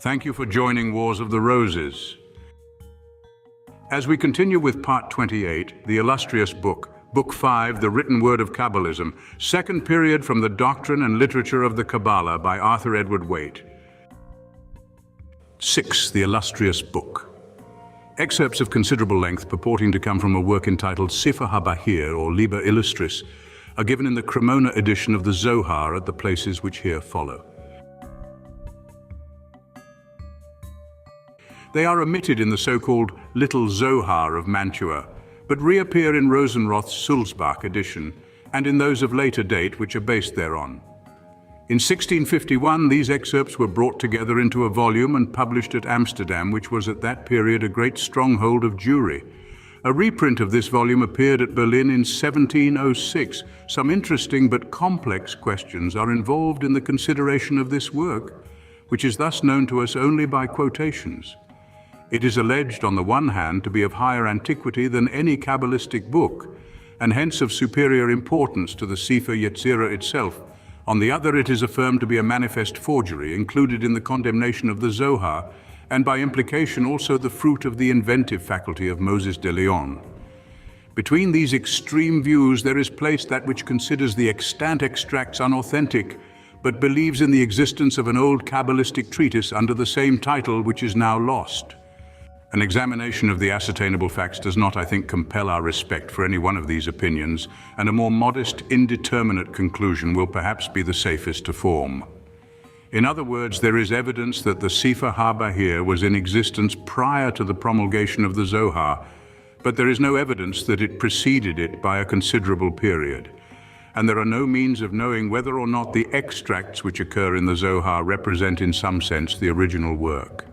Thank you for joining Wars of the Roses. As we continue with Part 28, the Illustrious Book, Book 5, The Written Word of Kabalism, second period from the Doctrine and Literature of the Kabalah by Arthur Edward Waite. 6. The Illustrious Book. Excerpts of considerable length purporting to come from a work entitled Sepher Ha Bahir, or Liber Illustris, are given in the Cremona edition of the Zohar at the places which here follow. They are omitted in the so-called Little Zohar of Mantua, but reappear in Rosenroth's Sulzbach edition and in those of later date which are based thereon. In 1651, these excerpts were brought together into a volume and published at Amsterdam, which was at that period a great stronghold of Jewry. A reprint of this volume appeared at Berlin in 1706. Some interesting but complex questions are involved in the consideration of this work, which is thus known to us only by quotations. It is alleged, on the one hand, to be of higher antiquity than any Kabbalistic book, and hence of superior importance to the Sefer Yetzirah itself. On the other, it is affirmed to be a manifest forgery, included in the condemnation of the Zohar, and by implication also the fruit of the inventive faculty of Moses de Leon. Between these extreme views, there is placed that which considers the extant extracts unauthentic, but believes in the existence of an old Kabbalistic treatise under the same title, which is now lost. An examination of the ascertainable facts does not, I think, compel our respect for any one of these opinions, and a more modest, indeterminate conclusion will perhaps be the safest to form. In other words, there is evidence that the Sepher Ha Bahir was in existence prior to the promulgation of the Zohar, but there is no evidence that it preceded it by a considerable period, and there are no means of knowing whether or not the extracts which occur in the Zohar represent in some sense the original work.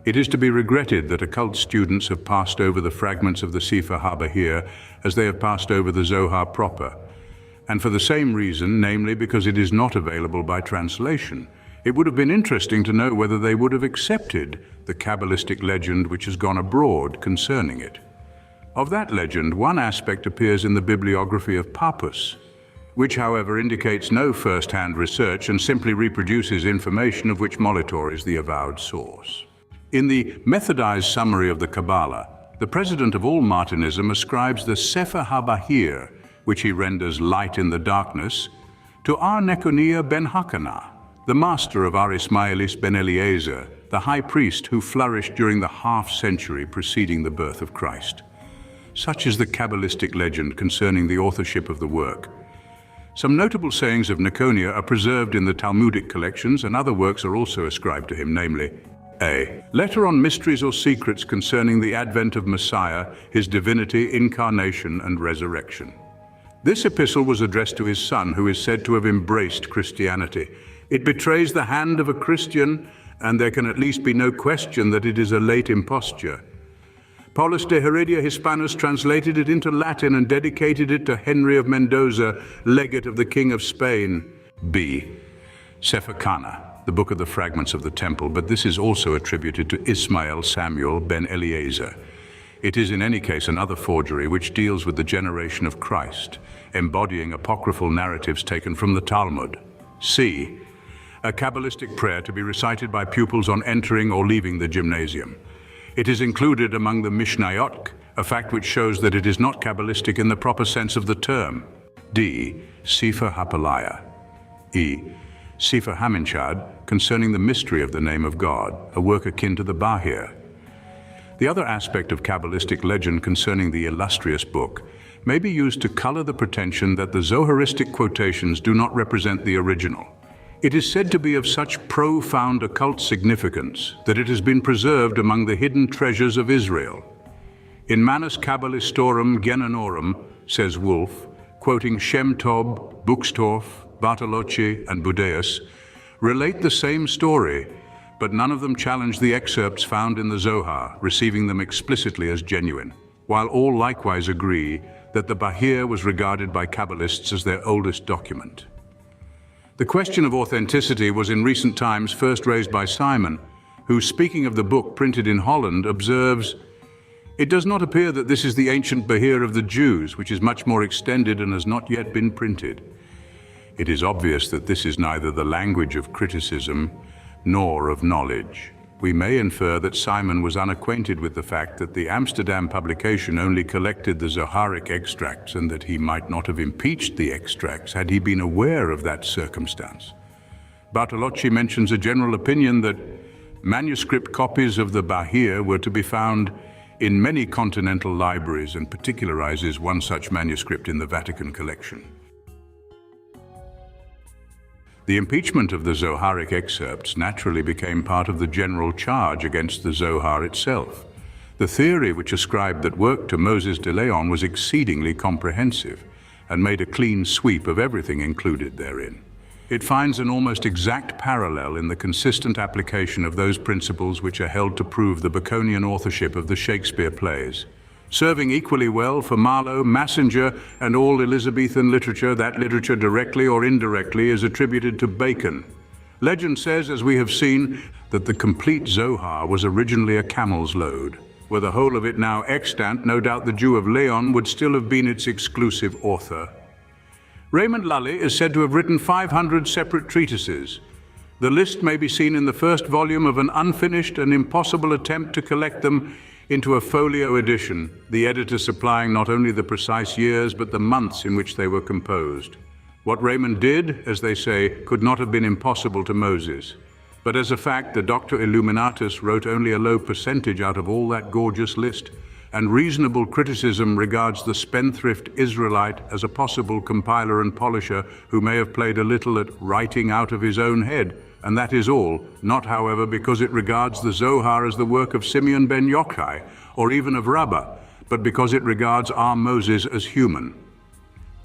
It is to be regretted that occult students have passed over the fragments of the Sepher Ha Bahir as they have passed over the Zohar proper, and for the same reason, namely because it is not available by translation. It would have been interesting to know whether they would have accepted the Kabbalistic legend which has gone abroad concerning it. Of that legend, one aspect appears in the bibliography of Pappus, which, however, indicates no first-hand research and simply reproduces information of which Molitor is the avowed source. In the methodized summary of the Kabalah, the president of all Martinism ascribes the Sepher Ha Bahir, which he renders light in the darkness, to Ar Nekonia ben Hakana, the master of Ar Ismailis ben Eliezer, the high priest who flourished during the half-century preceding the birth of Christ. Such is the Kabbalistic legend concerning the authorship of the work. Some notable sayings of Nekonia are preserved in the Talmudic collections, and other works are also ascribed to him, namely, A. Letter on mysteries or secrets concerning the advent of Messiah, his divinity, incarnation, and resurrection. This epistle was addressed to his son, who is said to have embraced Christianity. It betrays the hand of a Christian, and there can at least be no question that it is a late imposture. Paulus de Heredia Hispanus translated it into Latin and dedicated it to Henry of Mendoza, legate of the King of Spain. B. Sepher Kana, the Book of the Fragments of the Temple, but this is also attributed to Ismael Samuel ben Eliezer. It is in any case another forgery which deals with the generation of Christ, embodying apocryphal narratives taken from the Talmud. C. A Kabbalistic prayer to be recited by pupils on entering or leaving the gymnasium. It is included among the Mishnayot, a fact which shows that it is not Kabbalistic in the proper sense of the term. D. Sepher Ha Bahir. E. Sepher HaMinchad, concerning the mystery of the name of God, a work akin to the Bahir. The other aspect of Kabbalistic legend concerning the Illustrious Book may be used to color the pretension that the Zoharistic quotations do not represent the original. It is said to be of such profound occult significance that it has been preserved among the hidden treasures of Israel. In Manus Kabbalistorum Genenorum, says Wolf, quoting Shem Tob, Buxtorf, Bartolocci, and Budæus, relate the same story, but none of them challenge the excerpts found in the Zohar, receiving them explicitly as genuine, while all likewise agree that the Bahir was regarded by Kabbalists as their oldest document. The question of authenticity was in recent times first raised by Simon, who, speaking of the book printed in Holland, observes, "It does not appear that this is the ancient Bahir of the Jews, which is much more extended and has not yet been printed." It is obvious that this is neither the language of criticism, nor of knowledge. We may infer that Simon was unacquainted with the fact that the Amsterdam publication only collected the Zoharic extracts, and that he might not have impeached the extracts had he been aware of that circumstance. Bartolocci mentions a general opinion that manuscript copies of the Bahir were to be found in many continental libraries, and particularizes one such manuscript in the Vatican collection. The impeachment of the Zoharic excerpts naturally became part of the general charge against the Zohar itself. The theory which ascribed that work to Moses de Leon was exceedingly comprehensive and made a clean sweep of everything included therein. It finds an almost exact parallel in the consistent application of those principles which are held to prove the Baconian authorship of the Shakespeare plays. Serving equally well for Marlowe, Massinger, and all Elizabethan literature, that literature directly or indirectly is attributed to Bacon. Legend says, as we have seen, that the complete Zohar was originally a camel's load. Were the whole of it now extant, no doubt the Jew of Leon would still have been its exclusive author. Raymond Lully is said to have written 500 separate treatises. The list may be seen in the first volume of an unfinished and impossible attempt to collect them into a folio edition, the editor supplying not only the precise years but the months in which they were composed. What Raymond did, as they say, could not have been impossible to Moses. But as a fact, the Doctor Illuminatus wrote only a low percentage out of all that gorgeous list, and reasonable criticism regards the spendthrift Israelite as a possible compiler and polisher who may have played a little at writing out of his own head, and that is all, not, however, because it regards the Zohar as the work of Simeon ben Yochai, or even of Rabbah, but because it regards our Moses as human.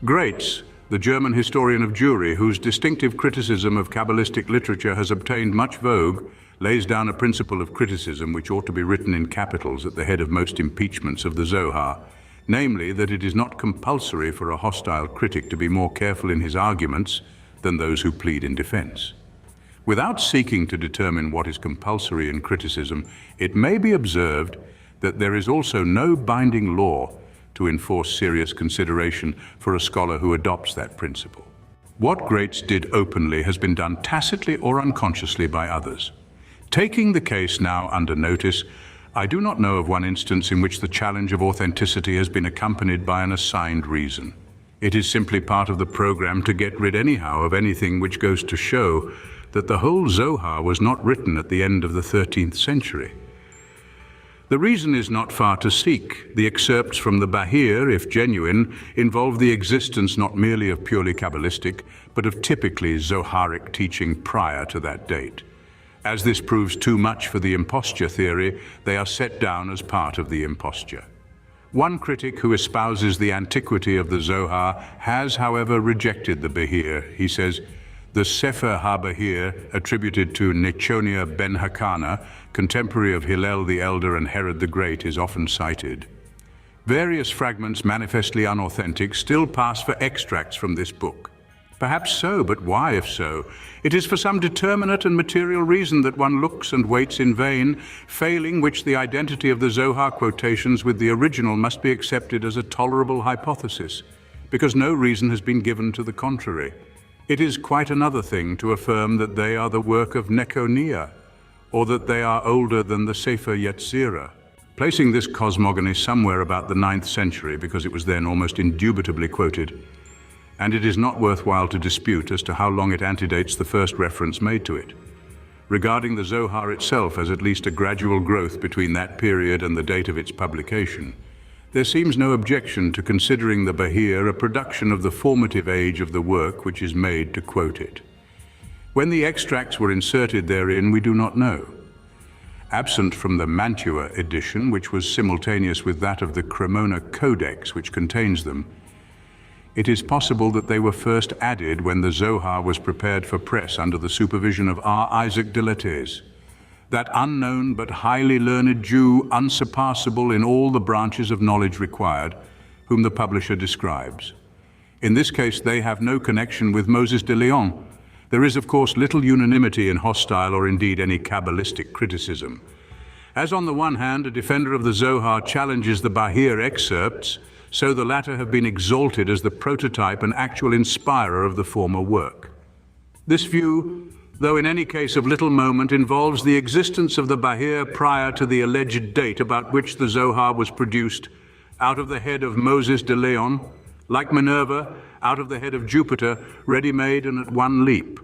Graetz, the German historian of Jewry, whose distinctive criticism of Kabbalistic literature has obtained much vogue, lays down a principle of criticism which ought to be written in capitals at the head of most impeachments of the Zohar, namely that it is not compulsory for a hostile critic to be more careful in his arguments than those who plead in defense. Without seeking to determine what is compulsory in criticism, it may be observed that there is also no binding law to enforce serious consideration for a scholar who adopts that principle. What Graetz did openly has been done tacitly or unconsciously by others. Taking the case now under notice, I do not know of one instance in which the challenge of authenticity has been accompanied by an assigned reason. It is simply part of the program to get rid anyhow of anything which goes to show that the whole Zohar was not written at the end of the 13th century. The reason is not far to seek. The excerpts from the Bahir, if genuine, involve the existence not merely of purely Kabbalistic, but of typically Zoharic teaching prior to that date. As this proves too much for the imposture theory, they are set down as part of the imposture. One critic who espouses the antiquity of the Zohar has, however, rejected the Bahir. He says, the Sepher Ha Bahir, attributed to Nechonia ben Hakana, contemporary of Hillel the Elder and Herod the Great, is often cited. Various fragments manifestly unauthentic still pass for extracts from this book. Perhaps so, but why if so? It is for some determinate and material reason that one looks and waits in vain, failing which the identity of the Zohar quotations with the original must be accepted as a tolerable hypothesis, because no reason has been given to the contrary. It is quite another thing to affirm that they are the work of Nechonia, or that they are older than the Sefer Yetzirah. Placing this cosmogony somewhere about the 9th century, because it was then almost indubitably quoted, and it is not worthwhile to dispute as to how long it antedates the first reference made to it. Regarding the Zohar itself as at least a gradual growth between that period and the date of its publication, there seems no objection to considering the Bahir a production of the formative age of the work which is made to quote it. When the extracts were inserted therein, we do not know. Absent from the Mantua edition, which was simultaneous with that of the Cremona Codex which contains them, it is possible that they were first added when the Zohar was prepared for press under the supervision of R. Isaac de Letters, that unknown but highly learned Jew, unsurpassable in all the branches of knowledge required, whom the publisher describes. In this case, they have no connection with Moses de Leon. There is, of course, little unanimity in hostile or indeed any Kabbalistic criticism. As on the one hand, a defender of the Zohar challenges the Bahir excerpts, so the latter have been exalted as the prototype and actual inspirer of the former work. This view though in any case of little moment, involves the existence of the Bahir prior to the alleged date about which the Zohar was produced, out of the head of Moses de Leon, like Minerva, out of the head of Jupiter, ready-made and at one leap.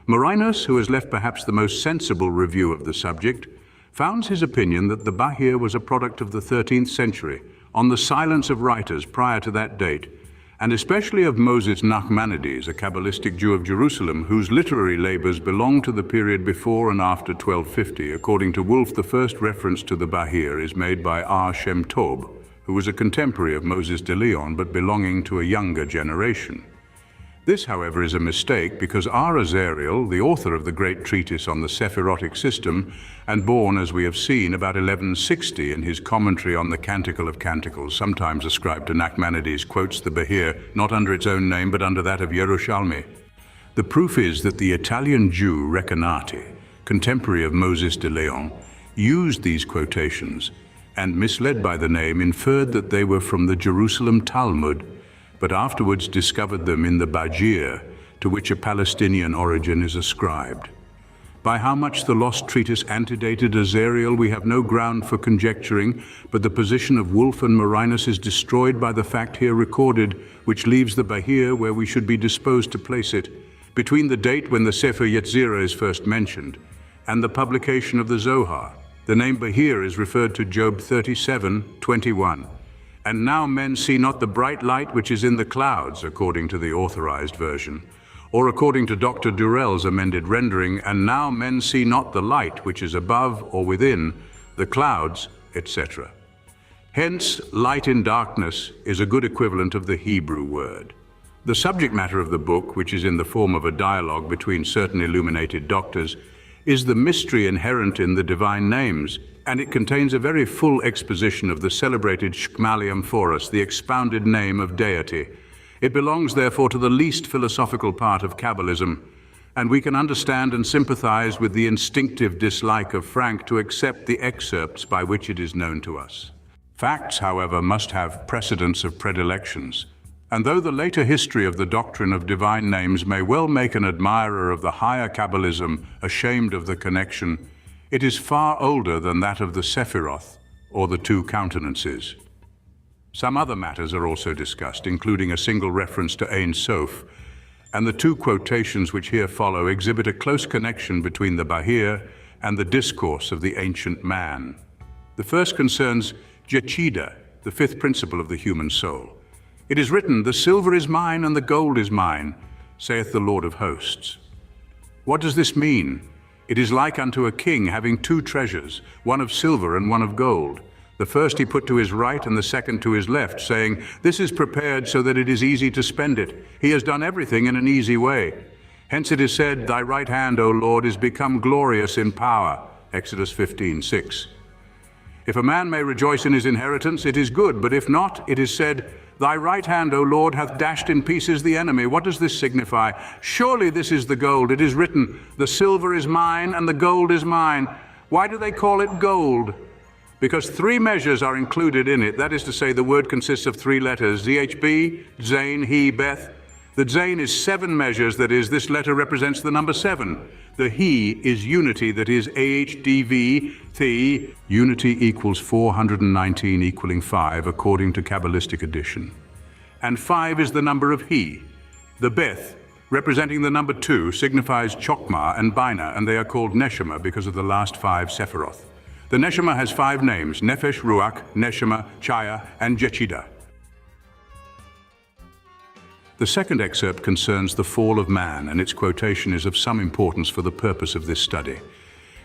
Marinus, who has left perhaps the most sensible review of the subject, founds his opinion that the Bahir was a product of the 13th century, on the silence of writers prior to that date, and especially of Moses Nachmanides, a Kabbalistic Jew of Jerusalem, whose literary labors belong to the period before and after 1250. According to Wolff, the first reference to the Bahir is made by R. Shem Tov, who was a contemporary of Moses de Leon but belonging to a younger generation. This, however, is a mistake because R. Azariel, the author of the great treatise on the Sephirotic system, and born, as we have seen, about 1160 in his commentary on the Canticle of Canticles, sometimes ascribed to Nachmanides, quotes the Bahir not under its own name but under that of Yerushalmi. The proof is that the Italian Jew Recanati, contemporary of Moses de Leon, used these quotations and, misled by the name, inferred that they were from the Jerusalem Talmud, but afterwards discovered them in the Bahir, to which a Palestinian origin is ascribed. By how much the lost treatise antedated Azariel we have no ground for conjecturing, but the position of Wolff and Marinus is destroyed by the fact here recorded, which leaves the Bahir where we should be disposed to place it, between the date when the Sefer Yetzirah is first mentioned, and the publication of the Zohar. The name Bahir is referred to Job 37:21. And now men see not the bright light which is in the clouds, according to the authorized version, or according to Dr. Durrell's amended rendering, and now men see not the light which is above or within the clouds, etc. Hence, light in darkness is a good equivalent of the Hebrew word. The subject matter of the book, which is in the form of a dialogue between certain illuminated doctors, is the mystery inherent in the divine names, and it contains a very full exposition of the celebrated Shkmalium Phorus, the expounded name of deity. It belongs, therefore, to the least philosophical part of Kabalism, and we can understand and sympathize with the instinctive dislike of Frank to accept the excerpts by which it is known to us. Facts, however, must have precedence of predilections, and though the later history of the doctrine of divine names may well make an admirer of the higher Kabalism ashamed of the connection, it is far older than that of the Sephiroth, or the two countenances. Some other matters are also discussed, including a single reference to Ein Sof, and the two quotations which here follow exhibit a close connection between the Bahir and the discourse of the ancient man. The first concerns Jechida, the fifth principle of the human soul. It is written, "The silver is mine and the gold is mine, saith the Lord of hosts." What does this mean? It is like unto a king having two treasures, one of silver and one of gold. The first he put to his right and the second to his left, saying, "This is prepared so that it is easy to spend it. He has done everything in an easy way." Hence it is said, "Thy right hand, O Lord, is become glorious in power." Exodus 15:6. If a man may rejoice in his inheritance, it is good, but if not, it is said, "Thy right hand, O Lord, hath dashed in pieces the enemy." What does this signify? Surely this is the gold. It is written, "The silver is mine and the gold is mine." Why do they call it gold? Because three measures are included in it. That is to say, the word consists of three letters, ZHB, Zain, He, Beth. The Zain is 7 measures, that is, this letter represents the number 7. The He is unity, that is, AHDV, Thi. Unity equals 419 equaling 5, according to Kabbalistic addition. And 5 is the number of He. The Beth, representing the number 2, signifies Chokmah and Bina, and they are called Neshama because of the last 5 Sephiroth. The Neshama has 5 names, Nefesh, Ruach, Neshama, Chaya, and Jechida. The second excerpt concerns the fall of man, and its quotation is of some importance for the purpose of this study.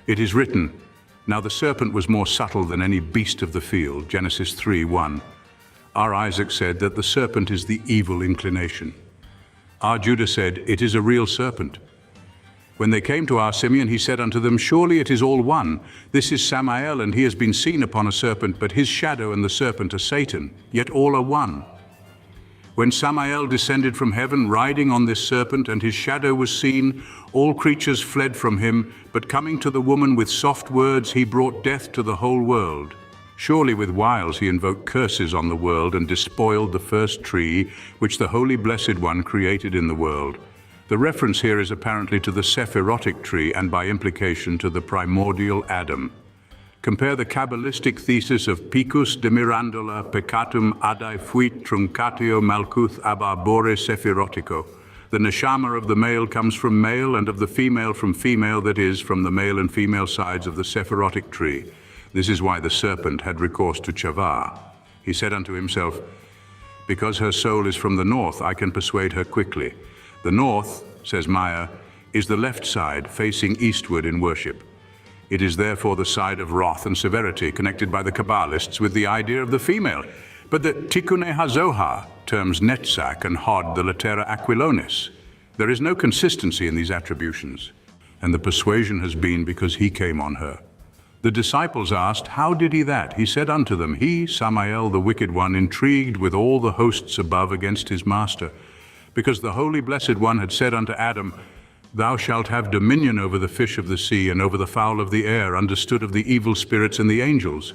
It is written, "Now the serpent was more subtle than any beast of the field," Genesis 3:1. R. Isaac said that the serpent is the evil inclination. R. Judah said, "It is a real serpent." When they came to R. Simeon, he said unto them, "Surely it is all one. This is Samael, and he has been seen upon a serpent, but his shadow and the serpent are Satan, yet all are one." When Samael descended from heaven, riding on this serpent, and his shadow was seen, all creatures fled from him, but coming to the woman with soft words, he brought death to the whole world. Surely with wiles he invoked curses on the world, and despoiled the first tree, which the Holy Blessed One created in the world. The reference here is apparently to the Sephirotic tree and by implication to the primordial Adam. Compare the Kabbalistic thesis of Picus de Mirandola peccatum adae fuit truncatio malkuth ab arbore sephirotico. The neshama of the male comes from male and of the female from female, that is, from the male and female sides of the Sephirotic tree. This is why the serpent had recourse to Chavar. He said unto himself, because her soul is from the north, I can persuade her quickly. The north, says Maya, is the left side facing eastward in worship. It is therefore the side of wrath and severity, connected by the Kabbalists with the idea of the female. But the Tikkun HaZohar terms Netzach and Hod the Latera Aquilonis. There is no consistency in these attributions, and the persuasion has been because he came on her. The disciples asked, how did he that? He said unto them, he, Samael the wicked one, intrigued with all the hosts above against his master, because the Holy Blessed One had said unto Adam, thou shalt have dominion over the fish of the sea and over the fowl of the air, understood of the evil spirits and the angels.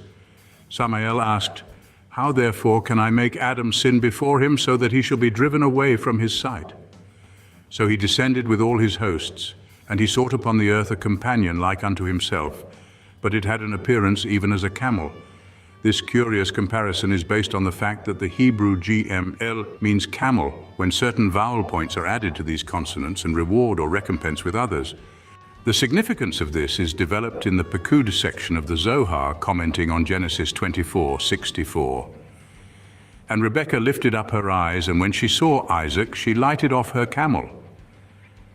Samael asked, how therefore can I make Adam sin before him, so that he shall be driven away from his sight? So he descended with all his hosts, and he sought upon the earth a companion like unto himself, but it had an appearance even as a camel. This curious comparison is based on the fact that the Hebrew GML means camel when certain vowel points are added to these consonants and reward or recompense with others. The significance of this is developed in the Preceded section of the Zohar, commenting on Genesis 24:64. And Rebekah lifted up her eyes, and when she saw Isaac, she lighted off her camel.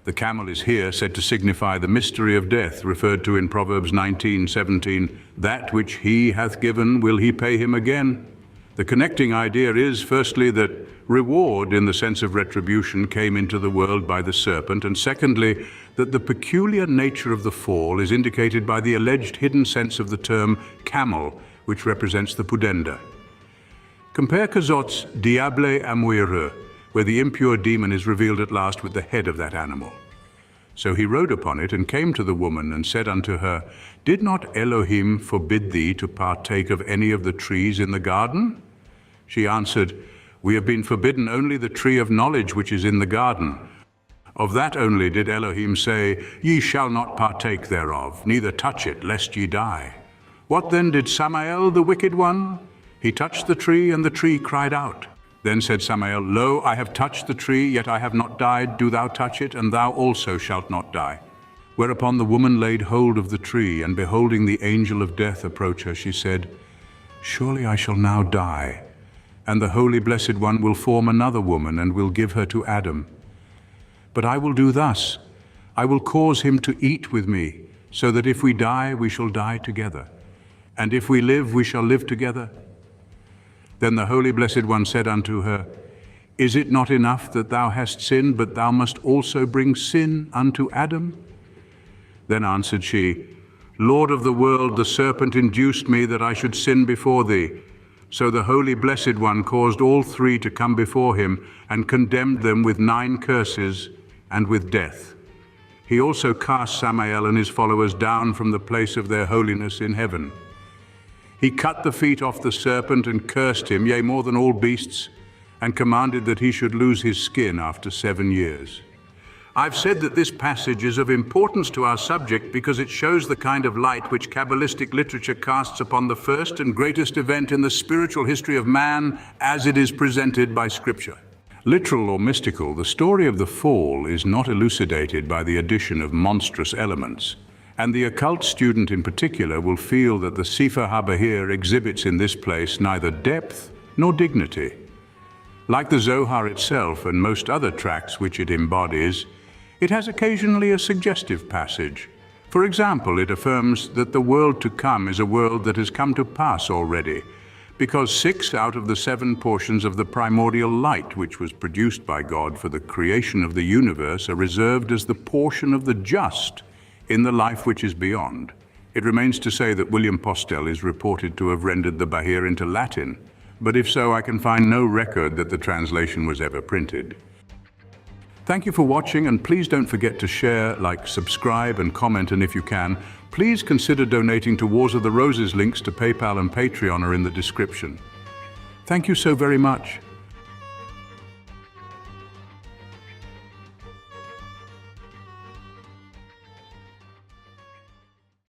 The camel is here said to signify the mystery of death, referred to in Proverbs 19:17, that which he hath given will he pay him again. The connecting idea is, firstly, that reward in the sense of retribution came into the world by the serpent, and secondly, that the peculiar nature of the fall is indicated by the alleged hidden sense of the term camel, which represents the pudenda. Compare Kazot's Diable Amuire, where the impure demon is revealed at last with the head of that animal. So he rode upon it and came to the woman and said unto her, did not Elohim forbid thee to partake of any of the trees in the garden? She answered, we have been forbidden only the tree of knowledge which is in the garden. Of that only did Elohim say, ye shall not partake thereof, neither touch it, lest ye die. What then did Samael the wicked one? He touched the tree, and the tree cried out. Then said Samael, lo, I have touched the tree, yet I have not died. Do thou touch it, and thou also shalt not die. Whereupon the woman laid hold of the tree, and beholding the angel of death approach her, she said, surely I shall now die, and the Holy Blessed One will form another woman, and will give her to Adam. But I will do thus, I will cause him to eat with me, so that if we die, we shall die together, and if we live, we shall live together. Then the Holy Blessed One said unto her, is it not enough that thou hast sinned, but thou must also bring sin unto Adam? Then answered she, Lord of the world, the serpent induced me that I should sin before thee. So the Holy Blessed One caused all three to come before him, and condemned them with 9 curses and with death. He also cast Samael and his followers down from the place of their holiness in heaven. He cut the feet off the serpent and cursed him, yea, more than all beasts, and commanded that he should lose his skin after 7 years. I've said that this passage is of importance to our subject because it shows the kind of light which Kabbalistic literature casts upon the first and greatest event in the spiritual history of man as it is presented by Scripture. Literal or mystical, the story of the fall is not elucidated by the addition of monstrous elements. And the occult student in particular will feel that the Sepher Ha Bahir exhibits in this place neither depth nor dignity. Like the Zohar itself and most other tracts which it embodies, it has occasionally a suggestive passage. For example, it affirms that the world to come is a world that has come to pass already, because 6 out of the 7 portions of the primordial light which was produced by God for the creation of the universe are reserved as the portion of the just in the life which is beyond. It remains to say that William Postel is reported to have rendered the Bahir into Latin, but if so, I can find no record that the translation was ever printed. Thank you for watching, and please don't forget to share, like, subscribe, and comment, and if you can, please consider donating to Wars of the Roses. Links to PayPal and Patreon are in the description. Thank you so very much.